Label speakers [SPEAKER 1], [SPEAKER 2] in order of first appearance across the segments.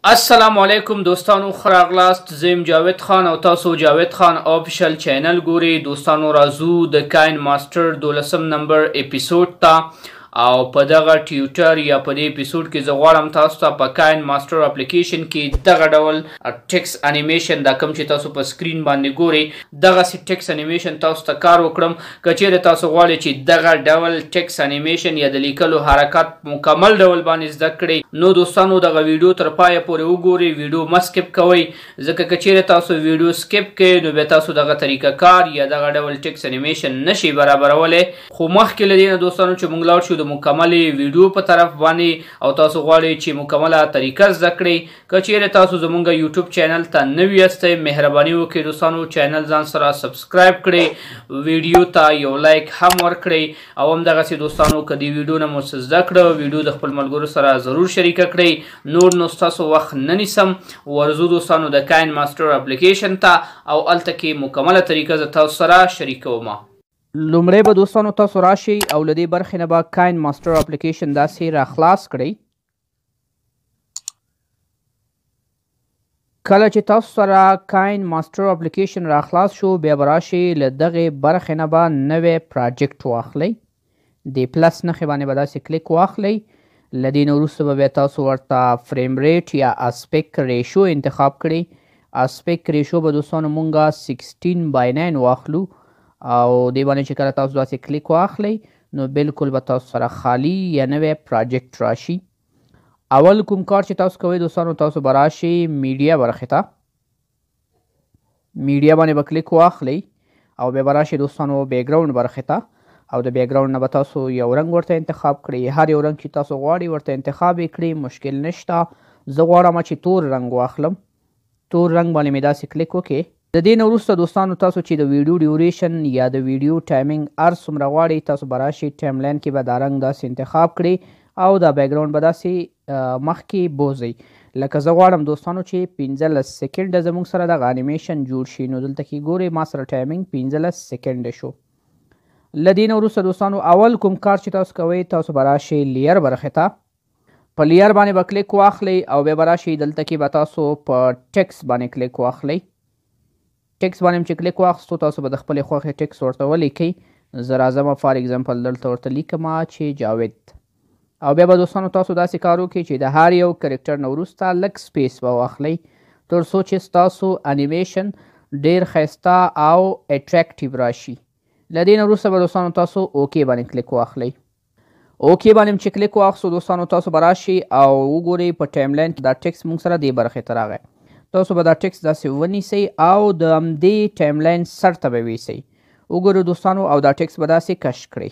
[SPEAKER 1] السلام علیکم دوستانو، ښه راغلاست. زه یم جاوید خان او تاسو جاوید خان آفیشل چینل ګورئ. دوستانو راځو د کاین ماسټر 12 نمبر اپیسوډ ته، او په دغه ټیوټر یا په دې اپیسوډ کې زه غواړم تاسو ته په کاین ماسټر اپلیکیشن کې دغه ډول ټیکس انیمیشن دا کوم چې تاسو په سکرین باندې ګورئ دغسې ټیکس انیمیشن تاسو ته کار وکړم. که چیرې تاسو غواړئ چې دغه ډول ټیکس انیمیشن یا د لیکلو حرکات مکمل ډول باندې زده کړئ، نو دوستانو دغه ویډیو تر پایه پورې وګورئ، ویډیو مه سکپ کوئ، ځکه که چیرې تاسو ویډیو سکپ کړئ نو بیا تاسو دغه طریقه کار یا دغه ډول ټیکس انیمیشن نشئ برابرولی. خو مخکې له دې نه دوستانو چې موږ لاړ شو د مکملې ویډیو په طرف باندې، او تاسو غواړئ چې مکمله طریقه زده کړئ، که چیرې تاسو زموږ یوټیوب چینل ته نوي یاستئ مهرباني وکړئ دوستانو چینل ځان سره سبسکرایب کړئ، ویډیو ته یو لایک هم ورکړئ، او همدغسې دوستانو که دې ویډیو نه مو څه زده کړه ویډیو د خپل ملګرو سره ضرور شریکه کړئ. نور نو ستاسو وخت نه نیسم، ورځو دوستانو د کاین ماسټر اپلیکیشن ته، او هلته کې مکمله طریقه زه تاسو سره شریکوم. لومړی به دوستانو تاسو راشئ او له دې برخې نه به کاین ماسټر اپلیکیشن داسې را خلاص کړئ. کله چې تاسو سره کاین ماسټر اپلیکیشن را خلاص شو، بیا به راشئ له دغې برخې نه به نوی پراجکټ واخلئ، د پلس نښې باندې به داسې کلیک واخلئ. له دې نه وروسته به بیا تاسو ورته فریم ریټ یا اسپیکټ ریشو انتخاب کړئ. اسپیکټ ریشو به دوستانو مونږه 16:9 واخلو، او دې باندې چې کله تاسو داسې کلیک واخلئ نو بالکل به تاسو سره خالی یا نوی پراجکټ راشي. اول کوم کار چې تاسو کوئ دوستانو، تاسو به راشئ میډیا برخې ته، میډیا باندې به کلیک واخلئ، او بیا به راشئ دوستانو بیکګراوند برخې ته، او د بیکګراوند نه به تاسو یو رنګ ورته انتخاب کړئ. هر یو رنګ چې تاسو غواړئ ورته انتخاب یې کړئ، مشکل نشته. زه غواړم چې تور رنګ واخلم، تور رنګ باندې مې داسې کلیک وکړئ. د دې نه وروسته دوستانو تاسو چې د ویډیو ډیوریشن یا د ویډیو ټایمینګ هر څومره غواړئ، تاسو به راشئ ټایم لاین کې به دا رنګ داسې انتخاب کړئ، او دا بیکګراوند به داسې مخکې بوځئ. لکه زه غواړم دوستانو چې 15 سیکنډه زموږ سره دغه انیمیشن جوړ شي، نو دلته کې ګورئ ما سره ټایمینګ 15 سیکنډه شو. له دې نه وروسته دوستانو اول کوم کار چې تاسو کوئ، تاسو به راشئ لیر برخې ته، په لیر باندې به کلیک واخلئ، او بیا به راشئ دلته کې به تاسو په ټیکس باندې کلیک واخلئ. ټیکس باندې چې کلیک واخستو تاسو به د خپلې خوښې ټیکس ورته ولیکئ. زه راځم فار اګزامپل دلته ورته لیکم چې جاوید، او بیا به دوستانو تاسو داسې کار وکړئ چې د هر یو کرکټر نه وروسته لږ سپیس به واخلئ، تر څو چې ستاسو انیمیشن ډیر ښایسته او اټریکټیو راشي. له دې نه وروسته به دوستانو تاسو اوکې باندې کلیک واخلئ. اوکې باندې چې کلیک واخستو دوستانو تاسو به راشئ او وګورئ په ټایم لاین کې دا ټیکس موږ سره دې برخې ته راغی. تاسو به دا ټیکس داسې ونیسئ او د همدې ټایم لاین سر ته به ویسئ. وګورئ دوستانو، او دا ټیکس به داسې کش کړئ.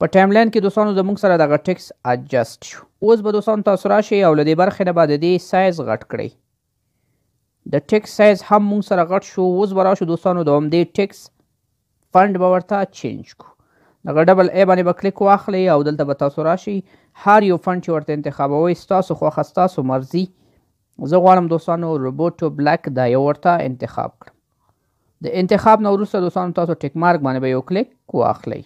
[SPEAKER 1] په ټایم لاین کې دوستانو زموږ سره دغه ټیکس اډجسټ شو. اوس به دوستانو تاسو راشئ او له دې برخې نه به د دې سایز غټ کړئ. د ټیکس سایز هم موږ سره غټ شو. اوس به راشو دوستانو د همدې ټیکس فنډ به ورته چینج کړو. دغه ډبل ای باندې به کلیک واخلئ، او دلته به تاسو راشئ هر یو فنډ چې ورته انتخابوئ ستاسو خوښه ستاسو مرضي. زه غواړم دوستانو روبوټو بلک دا یو ورته انتخاب کړم. د انتخاب نه وروسته دوستانو تاسو ټیک مارک باندې به یو کلیک واخلئ.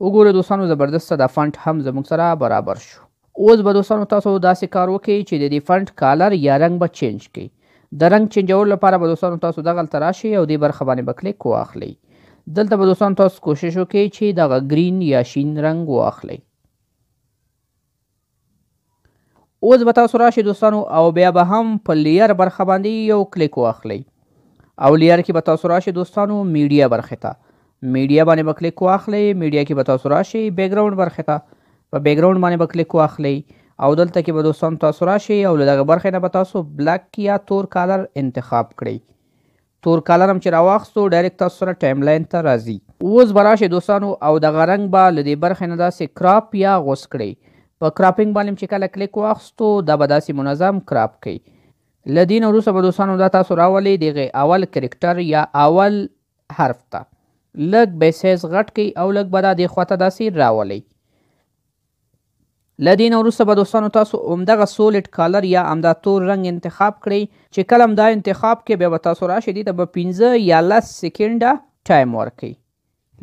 [SPEAKER 1] وګورئ دوستانو زبردسته دا فنډ هم زموږ سره برابر شو. اوس به دوستانو تاسو داسې کار وکړئ چې د دې فنډ کالر یا رنګ به چینج کړئ. د رنګ چینجولو لپاره به دوستانو تاسو دغلته راشئ او دې برخه باندې به کلیک واخلئ. دلته به دوستانو تاسو کوشش وکړئ چې دغه ګرین یا شین رنګ واخلئ. اوس به تاسو راشئ دوستانو او بیا به هم په لیر برخه باندې یو کلیک واخلئ، او لیر کې به تاسو راشئ دوستانو میډیا برخې ته. میډیا باندې به کلیک واخلئ. میډیا کې به تاسو راشئ بیکګراوند برخې ته، په بیکګراوند باندې به کلیک واخلئ، او دلته کې به دوستانو تاسو راشئ او له دغه برخې نه به تاسو بلک یا تور کالر انتخاب کړئ. تور کالر هم چې راواخستو ډایرکټ تاسو سره ټایم لاین ته راځي. اوس به راشئ دوستانو او دغه رنګ به له دې برخې نه داسې کراپ یا غوڅ کړئ. په کراپینګ باندې چې کله کلیک واخستو دا به داسې منظم کراپ کړئ. له دې نه وروسته به دوستانو دا تاسو راولئ دغې اول کرکټر یا اول حرف ته، لږ به سایز غټ کړئ او لږ به دا دې خواته داسې راولئ. له دې نه وروسته به دوستانو تاسو همدغه سولډ کالر یا همدا تور رنګ انتخاب کړئ. چې کله هم دا انتخاب کې بیا به تاسو راشئ دې ته به 15 یا 10 سیکنډه ټایم ورکړئ.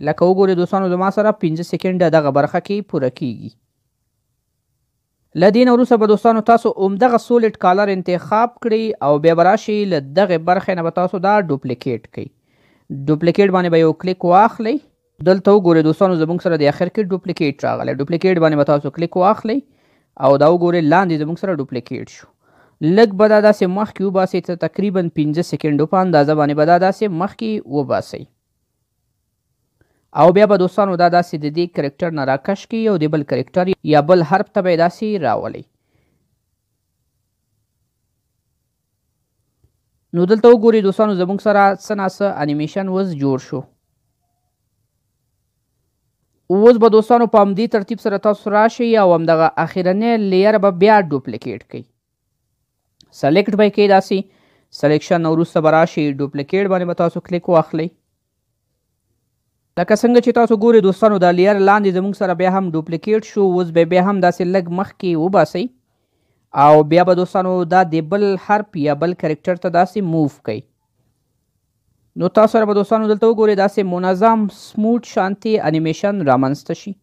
[SPEAKER 1] لکه وګورئ دوستانو زما سره 15 سیکنډه دغه برخه کې پوره کیږي. له دې نه وروسته به دوستانو تاسو همدغه سولید کالر انتخاب کړئ او بیا به راشئ له دغې برخې نه به تاسو دا ډوپلیکیټ کړئ. ډوپلیکیټ باندې به یو کلیک واخلئ. دلته وګورئ دوستانو زموږ سره د اخر کې ډوپلیکیټ راغلی. ډوپلیکیټ باندې به تاسو کلیک واخلئ او دا وګورئ لاندې زموږ سره ډوپلیکیټ شو. لږ به دا داسې مخکې وباسئ، تقریبا 15 سیکنډو په اندازه باندې به دا داسې مخکې وباسئ او بیا به دوستانو دا داسې د دې کرکټر نه راکش کړئ او د بل کرکټر یا بل حرف ته به یې داسې راولئ. نو دلته وګورئ دوستانو زموږ سره څه ناڅه انیمیشن اوس جوړ شو. اوس به دوستانو په همدې ترتیب سره تاسو راشئ او همدغه اخرنی لیر به بیا ډوپلیکیټ کړئ. سلیکټ به یې کړئ داسې. سلیکشن نه وروسته به راشئ ډوپلیکیټ باندې به تاسو کلیک واخلئ. لکه څنګه چې تاسو ګورئ دوستانو دا لیر لاندې زموږ سره بیا هم ډوپلیکیټ شو. اوس به بیا هم داسې لږ مخکې وباسئ او بیا به دوستانو دا د بل حرف یا بل کرکټر ته داسې موف کړئ. نو تاسو سره به دوستانو دلته وګورئ داسې منظم سموټ شانتي انیمیشن رامنځته شي.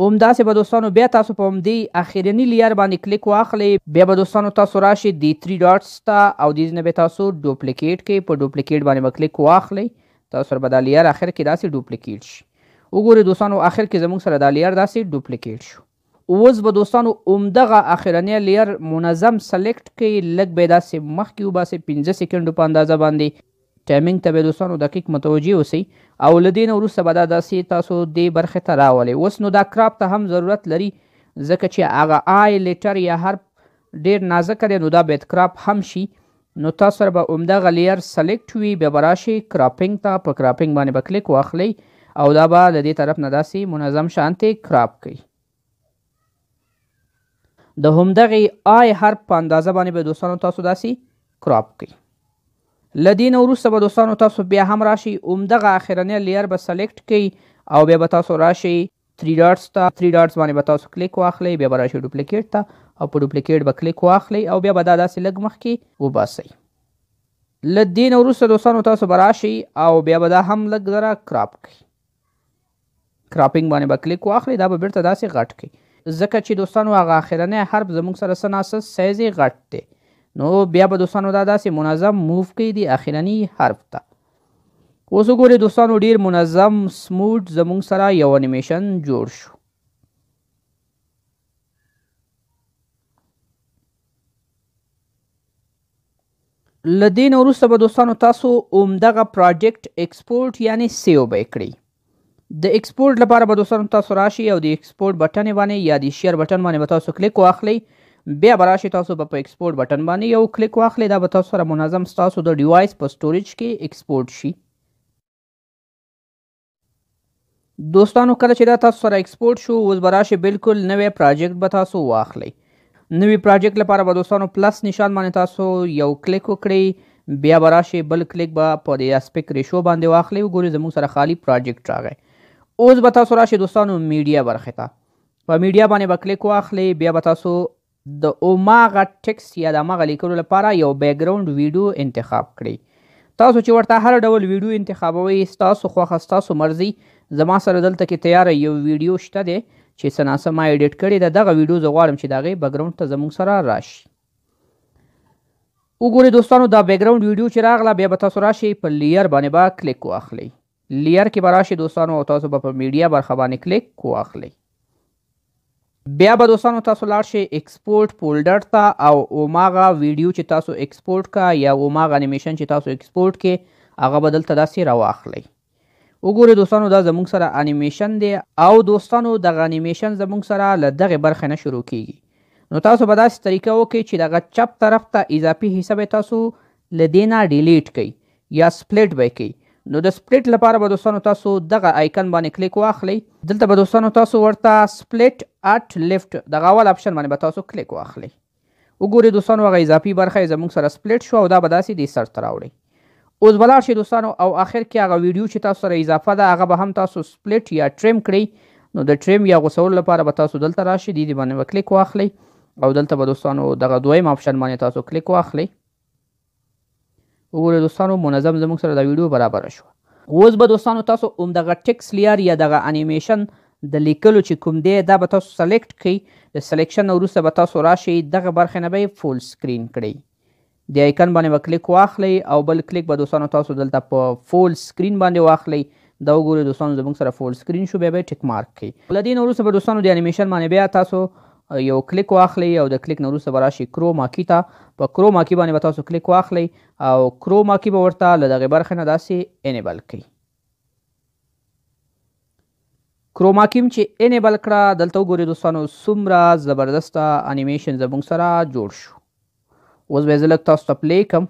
[SPEAKER 1] همداسې به دوستانو بیا تاسو په همدې اخرني لیر باندې کلیک واخلئ. بیا به دوستانو تاسو راشئ د 3 ډاټس ته او دې نه به تاسو ډوپلیکیټ کړئ. په ډوپلیکیټ باندې به کلیک واخلئ. تاسو سره به دا لیر اخر کې داسې ډوپلیکیټ شي. وګورئ دوستانو اخر کې زموږ سره دا لیر داسې ډوپلیکیټ شو. اوس به دوستانو همدغه اخرنی لیر منظم سلیکټ کړئ. لږ به یې داسې مخکې وباسئ 15 سیکنډو په اندازه باندې. ټایمینګ ته به دوستانو دقیق متوجه اوسئ او له دې نه وروسته به دا داسې تاسو دې برخې ته راولئ. اوس نو دا کراپ ته هم ضرورت لري ځکه چې هغه آی لیټر یا حرف ډېر نازکه دی نو دا باید کراپ هم شي. نو تاسو سره به همدغه لیر سلیکټ وي. بیا به راشئ کراپینګ ته. په کراپینګ باندې به کلیک واخلئ او دا به له دې طرف نه داسې منظم شانتې کراپ کړئ. د همدغې آی حرف په اندازه باندې به دوستانو تاسو داسې کراپ کړئ. له دې نه وروسته به دوستانو تاسو بیا هم راشئ همدغه اخرنی لیر به سلیکټ کړئ او بیا به تاسو راشئ 3 ډاټس ته. 3 ډاټس باندې به تاسو کلیک واخلئ. بیا به راشئ ډوپلیکیټ ته او په ډوپلیکیټ به کلیک واخلئ او بیا به دا داسې لږ مخکې وباسئ. له دې نه وروسته دوستانو تاسو به راشئ او بیا به دا هم لږ ذره کراپ کړئ. کراپینګ باندې به کلیک واخلئ. دا به بیرته داسې غټ کړئ ځکه چې دوستانو هغه اخرنی حرف زموږ سره څه ناڅه سایز یې غټ دی. نو بیا به دوستانو دا داسې منظم موف کړئ د اخرني حرف ته. اوس وګورئ دوستانو ډیر منظم سموټ زموږ سره یو انیمیشن جوړ شو. له دې نه وروسته به دوستانو تاسو همدغه پراجیکټ ایکسپورټ یعنی سیو به یې کړئ. د ایکسپورټ لپاره به دوستانو تاسو راشئ او د ایکسپورټ بټن باندې یا د شیر بټن باندې به تاسو کلیک واخلئ. بیا به راشئ تاسو به په ایکسپورټ بټن باندې یو کلیک واخلئ. دا به تاسو سره منظم ستاسو د ډیوایس په سټوریج کې ایکسپورټ شي. دوستانو کله چې دا تاسو سره ایکسپورټ شو اوس به راشئ بالکل نوی پراجیکټ به تاسو واخلئ. نوی پراجیکټ لپاره به دوستانو پلس نشان باندې تاسو یو کلیک وکړئ. بیا به راشئ بل کلیک به په د اسپیکټ ریشو باندې واخلئ. وګورئ زموږ سره خالی پراجیکټ راغی. اوس به تاسو راشئ دوستانو میډیا برخې ته. په میډیا باندې به کلیک واخلئ. بیا به تاسو د اوماغه ټکس یا د هماغه لیکلو لپاره یو بیکګراوند ویډیو انتخاب کړئ. تاسو چې ورته هر ډول ویډیو انتخابوئ ستاسو خوښه ستاسو مرضي. زما سره دلته کې تیاره یو ویډیو شته دی چې څه ناڅه ما ایډیټ کړی ده. دغه ویډیو زه غواړم چې د هغې بیکګراوند ته زموږ سره راشي. وګورئ دوستانو دا بیکګراوند ویډیو چې راغله بیا به تاسو راشئ په لیر باندې به کلیک واخلئ. لیر کې به راشئ دوستانو او تاسو به په میډیا برخه باندې کلیک واخلئ. بیا به دوستانو تاسو لاړ شئ ایکسپورټ فولډر ته او اوماغه ویډیو چې تاسو ایکسپورټ کا یا اوماغه انیمیشن چې تاسو ایکسپورټ کې هغه به دلته داسې راواخلئ. وګورئ دوستانو دا زموږ سره انیمیشن دی او دوستانو دغه انیمیشن زموږ سره له دغې برخې نه شروع کیږي. نو تاسو به داسې طریقه وکړئ چې دغه چپ طرف ته اضافي حصه به تاسو له دې نه ډیلیټ کړئ یا سپلیټ به کړئ. نو د سپلیټ لپاره به دوستانو تاسو دغه آیکن باندې کلیک واخلئ. دلته به دوستانو تاسو ورته سپلیټ اټ لیفت دغه اول اپشن باندې به تاسو کلیک واخلئ. وګورئ دوستانو هغه اضافي برخه زموږ سره سپلیټ شو او دا به داسې د سر ته راوړئ. اوس به لاړ شئ دوستانو او آخر کې هغه ویډیو چې تاسو سره اضافه ده هغه به هم تاسو سپلیټ یا ټریم کړئ. نو د ټریم یا غوڅولو لپاره به تاسو دلته راشئ دې باندې به کلیک واخلئ او دلته به دوستانو دغه دویم اپشن باندې تاسو کلیک واخلئ. وګورئ دوستانو منظم زموږ سره دا ویډیو برابره شوه. اوس به دوستانو تاسو همدغه ټکس لیر یا دغه انیمیشن د لیکلو چې کوم دی دا به تاسو سلیکټ کړئ. د سلیکشن نه وروسته به تاسو راشئ دغه برخې نه به یې فول سکرین کړئ. د آیکن باندې به کلیک واخلئ او بل کلیک به دوستانو تاسو دلته په فول سکرین باندې واخلئ. دا وګورئ دوستانو زموږ سره فول سکرین شو. بیا به یې ټیک مارک کړئ. له دې نه وروسته به دوستانو د انیمیشن باندې بیا تاسو یو کلیک واخلئ او د کلیک نه وروسته به راشئ کروما کی ته. په کروما کی باندې به تاسو کلیک واخلئ او کروما کی به ورته له دغې برخې نه داسې انیبل کړئ. کروما کی چې انیبل کړه دلته وګورئ دوستانو څومره زبردسته انیمیشن زموږ سره جوړ شو. اوس به یې زه لږ تاسو ته پلی کړم.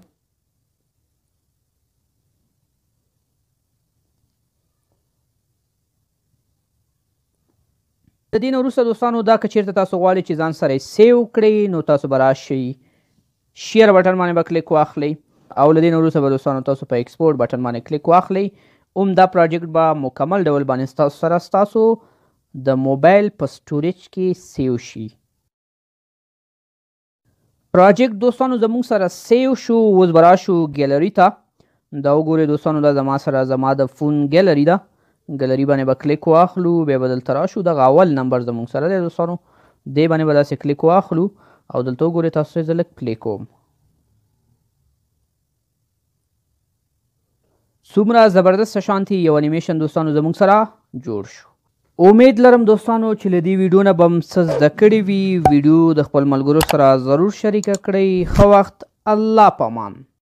[SPEAKER 1] د دې نه وروسته دوستانو دا که چیرته تاسو غواړئ چې ځان سره یې سیو کړئ نو تاسو به راشئ شیر بټن باندې به کلیک واخلئ او له دې نه وروسته به دوستانو تاسو په ایکسپورټ بټن باندې کلیک واخلئ. دا پروجیکټ به مکمل ډول باندې ستاسو د موبایل په سټوریج کې سیو شي. پروجیکټ دوستانو زموږ سره سیو شو. اوس به راشو ګیلري ته. دا وګورئ دوستانو دا زما سره زما د فون ګیلري ده. ګیلري باندې به کلیک واخلو. بیا به دلته راشو دغه اول نمبر زموږ سره دی دوستانو. دې باندې به داسې کلیک واخلو او دلته وګورئ تاسو یې زه لږ پلی کوم. څومره زبردست شانتي یو انیمیشن دوستانو زموږ سره جوړ شو. امید لرم دوستانو چې له دې ویډیو نه به م څه زده کړي وي. ویډیو د خپل ملګرو سره ضرور شریکه کړئ. ښه وخت. الله پامان.